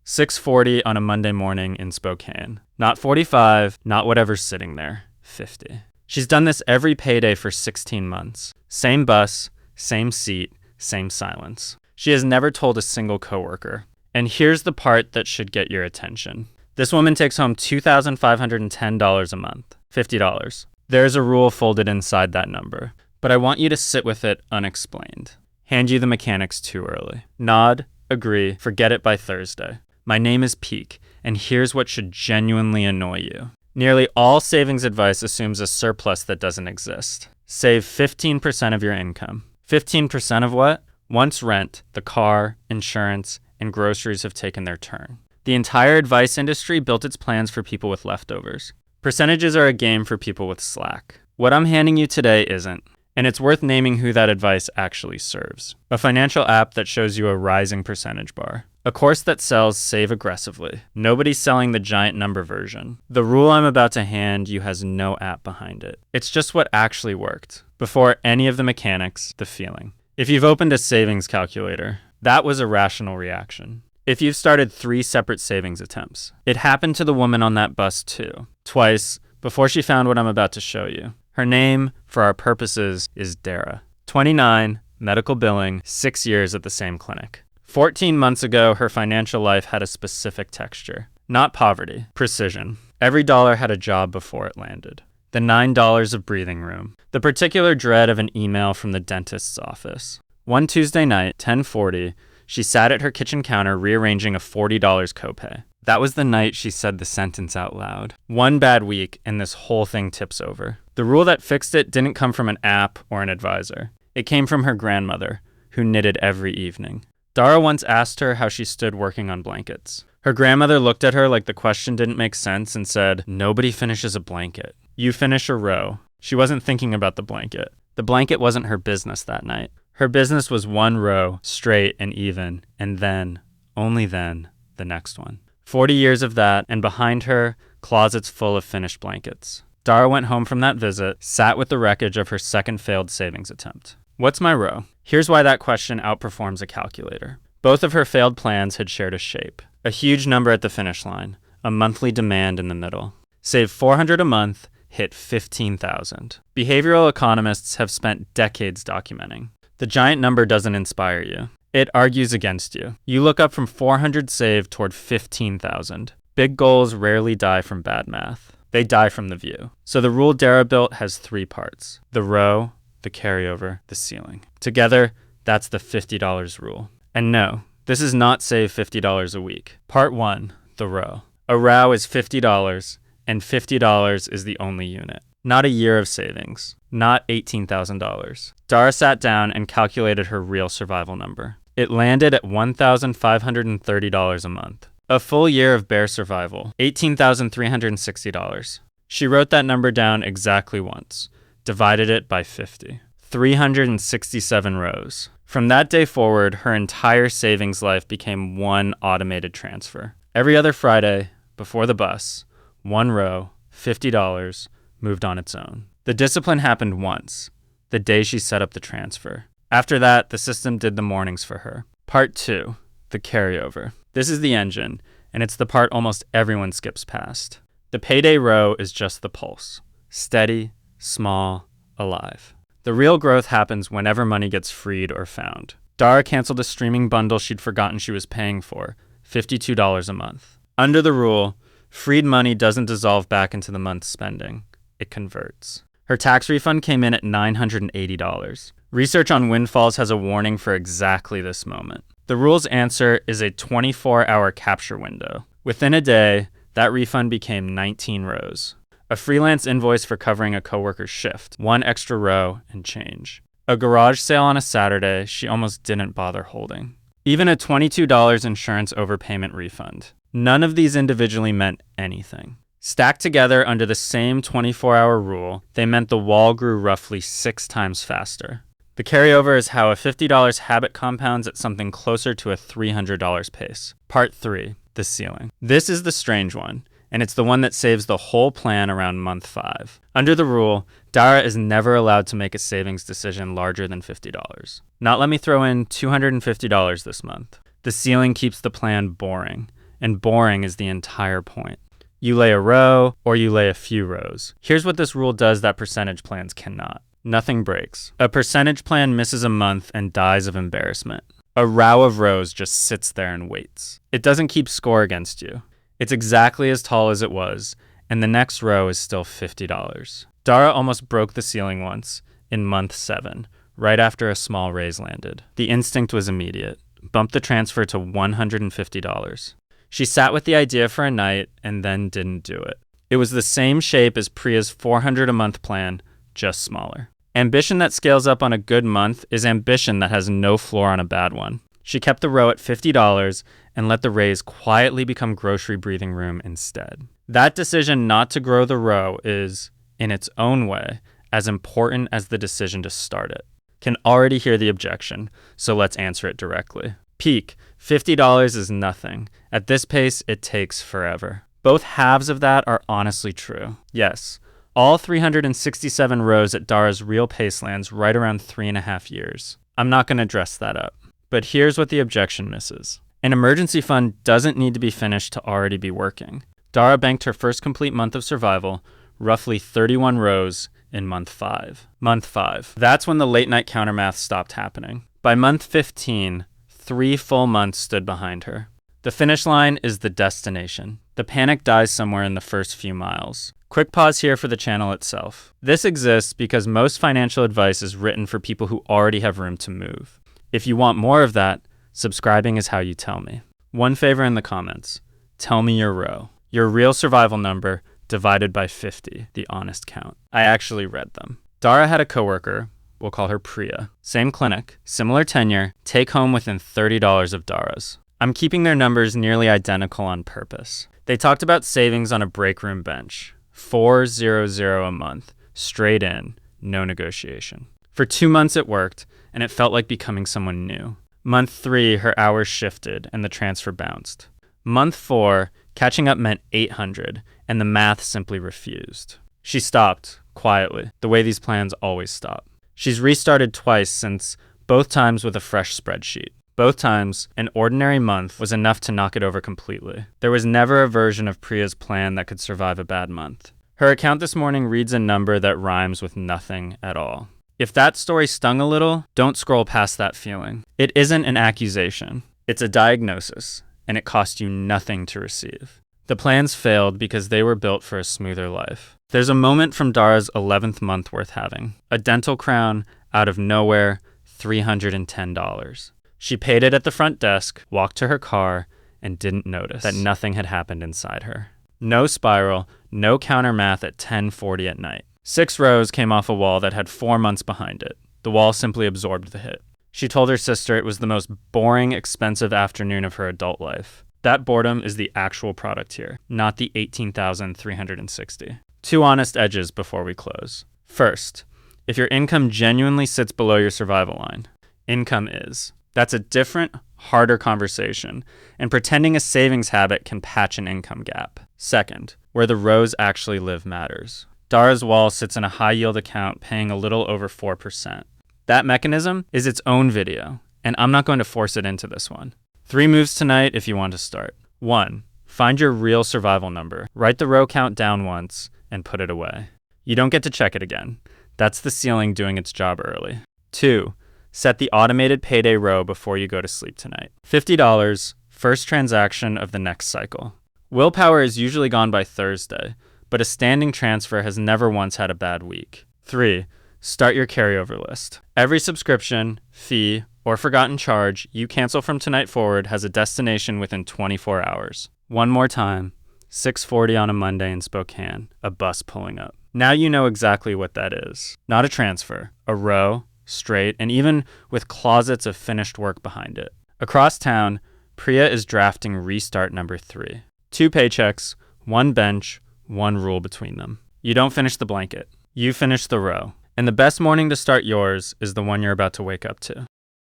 $6.40 on a Monday morning in Spokane. Not $45, not whatever's sitting there, $50. She's done this every payday for 16 months. Same bus, same seat, same silence. She has never told a single coworker. And here's the part that should get your attention. This woman takes home $2,510 a month, $50. There's a rule folded inside that number, but I want you to sit with it unexplained. Hand you the mechanics too early. Nod, agree, forget it by Thursday. My name is Peak, and here's what should genuinely annoy you. Nearly all savings advice assumes a surplus that doesn't exist. Save 15% of your income. 15% of what? Once rent, the car, insurance, and groceries have taken their turn. The entire advice industry built its plans for people with leftovers. Percentages are a game for people with slack. What I'm handing you today isn't, and it's worth naming who that advice actually serves. A financial app that shows you a rising percentage bar. A course that sells Save Aggressively. Nobody's selling the giant number version. The rule I'm about to hand you has no app behind it. It's just what actually worked. Before any of the mechanics, the feeling. If you've opened a savings calculator, that was a rational reaction. If you've started 3 separate savings attempts, it happened to the woman on that bus too. Twice, before she found what I'm about to show you. Her name, for our purposes, is Dara. 29, medical billing, 6 years at the same clinic. 14 months ago, her financial life had a specific texture. Not poverty, precision. Every dollar had a job before it landed. The $9 of breathing room. The particular dread of an email from the dentist's office. One Tuesday night, 10:40, she sat at her kitchen counter rearranging a $40 copay. That was the night she said the sentence out loud. One bad week and this whole thing tips over. The rule that fixed it didn't come from an app or an advisor. It came from her grandmother, who knitted every evening. Dara once asked her how she stood working on blankets. Her grandmother looked at her like the question didn't make sense and said, "Nobody finishes a blanket. You finish a row." She wasn't thinking about the blanket. The blanket wasn't her business that night. Her business was one row, straight and even, and then, only then, the next one. 40 years of that, and behind her, closets full of finished blankets. Dara went home from that visit, sat with the wreckage of her second failed savings attempt. What's my row? Here's why that question outperforms a calculator. Both of her failed plans had shared a shape. A huge number at the finish line, a monthly demand in the middle. Save $400 a month, hit $15,000. Behavioral economists have spent decades documenting. The giant number doesn't inspire you. It argues against you. You look up from 400 saved toward 15,000. Big goals rarely die from bad math. They die from the view. So the rule Dara built has 3 parts. The row, the carryover, the ceiling. Together, that's the $50 rule. And no, this is not save $50 a week. Part 1, the row. A row is $50, and $50 is the only unit. Not a year of savings. Not $18,000. Dara sat down and calculated her real survival number. It landed at $1,530 a month. A full year of bare survival, $18,360. She wrote that number down exactly once, divided it by 50. 367 rows. From that day forward, her entire savings life became one automated transfer. Every other Friday, before the bus, one row, $50, moved on its own. The discipline happened once, the day she set up the transfer. After that, the system did the mornings for her. Part 2, the carryover. This is the engine, and it's the part almost everyone skips past. The payday row is just the pulse. Steady, small, alive. The real growth happens whenever money gets freed or found. Dara canceled a streaming bundle she'd forgotten she was paying for, $52 a month. Under the rule, freed money doesn't dissolve back into the month's spending. It converts. Her tax refund came in at $980. Research on windfalls has a warning for exactly this moment. The rule's answer is a 24-hour capture window. Within a day, that refund became 19 rows. A freelance invoice for covering a coworker's shift, 1 extra row and change. A garage sale on a Saturday she almost didn't bother holding. Even a $22 insurance overpayment refund. None of these individually meant anything. Stacked together under the same 24-hour rule, they meant the wall grew roughly 6 times faster. The carryover is how a $50 habit compounds at something closer to a $300 pace. Part 3, the ceiling. This is the strange one, and it's the one that saves the whole plan around month 5. Under the rule, Dara is never allowed to make a savings decision larger than $50. Not let me throw in $250 this month. The ceiling keeps the plan boring, and boring is the entire point. You lay a row or you lay a few rows. Here's what this rule does that percentage plans cannot. Nothing breaks. A percentage plan misses a month and dies of embarrassment. A row of rows just sits there and waits. It doesn't keep score against you. It's exactly as tall as it was, and the next row is still $50. Dara almost broke the ceiling once in month 7, right after a small raise landed. The instinct was immediate. Bump the transfer to $150. She sat with the idea for a night and then didn't do it. It was the same shape as Priya's $400 a month plan, just smaller. Ambition that scales up on a good month is ambition that has no floor on a bad one. She kept the row at $50 and let the raise quietly become grocery breathing room instead. That decision not to grow the row is, in its own way, as important as the decision to start it. Can already hear the objection, so let's answer it directly. Peak, $50 is nothing. At this pace, it takes forever. Both halves of that are honestly true. Yes, all 367 rows at Dara's real pace lands right around 3.5 years. I'm not going to dress that up. But here's what the objection misses. An emergency fund doesn't need to be finished to already be working. Dara banked her first complete month of survival, roughly 31 rows, in month 5. Month 5. That's when the late night countermath stopped happening. By month 15, 3 full months stood behind her. The finish line is the destination. The panic dies somewhere in the first few miles. Quick pause here for the channel itself. This exists because most financial advice is written for people who already have room to move. If you want more of that, subscribing is how you tell me. One favor in the comments. Tell me your row. Your real survival number divided by 50, the honest count. I actually read them. Dara had a coworker, we'll call her Priya. Same clinic, similar tenure, take home within $30 of Dara's. I'm keeping their numbers nearly identical on purpose. They talked about savings on a break room bench. $400 a month, straight in, no negotiation. For 2 months it worked, and it felt like becoming someone new. Month 3, her hours shifted, and the transfer bounced. Month 4, catching up meant $800, and the math simply refused. She stopped, quietly, the way these plans always stop. She's restarted twice since, both times with a fresh spreadsheet. Both times, an ordinary month was enough to knock it over completely. There was never a version of Priya's plan that could survive a bad month. Her account this morning reads a number that rhymes with nothing at all. If that story stung a little, don't scroll past that feeling. It isn't an accusation. It's a diagnosis, and it cost you nothing to receive. The plans failed because they were built for a smoother life. There's a moment from Dara's 11th month worth having. A dental crown, out of nowhere, $310. She paid it at the front desk, walked to her car, and didn't notice that nothing had happened inside her. No spiral, no counter math at 10:40 at night. 6 rows came off a wall that had 4 months behind it. The wall simply absorbed the hit. She told her sister it was the most boring, expensive afternoon of her adult life. That boredom is the actual product here, not the 18,360. 2 honest edges before we close. First, if your income genuinely sits below your survival line, income is. That's a different, harder conversation, and pretending a savings habit can patch an income gap. Second, where the rows actually live matters. Dara's wall sits in a high-yield account paying a little over 4%. That mechanism is its own video, and I'm not going to force it into this one. 3 moves tonight if you want to start. 1, find your real survival number. Write the row count down once and put it away. You don't get to check it again. That's the ceiling doing its job early. 2, set the automated payday row before you go to sleep tonight. $50, first transaction of the next cycle. Willpower is usually gone by Thursday, but a standing transfer has never once had a bad week. 3, start your carryover list. Every subscription, fee, or forgotten charge you cancel from tonight forward has a destination within 24 hours. One more time, 6:40 on a Monday in Spokane, a bus pulling up. Now you know exactly what that is. Not a transfer, a row, straight, and even with closets of finished work behind it. Across town, Priya is drafting restart number 3. 2 paychecks, 1 bench, 1 rule between them. You don't finish the blanket. You finish the row. And the best morning to start yours is the one you're about to wake up to.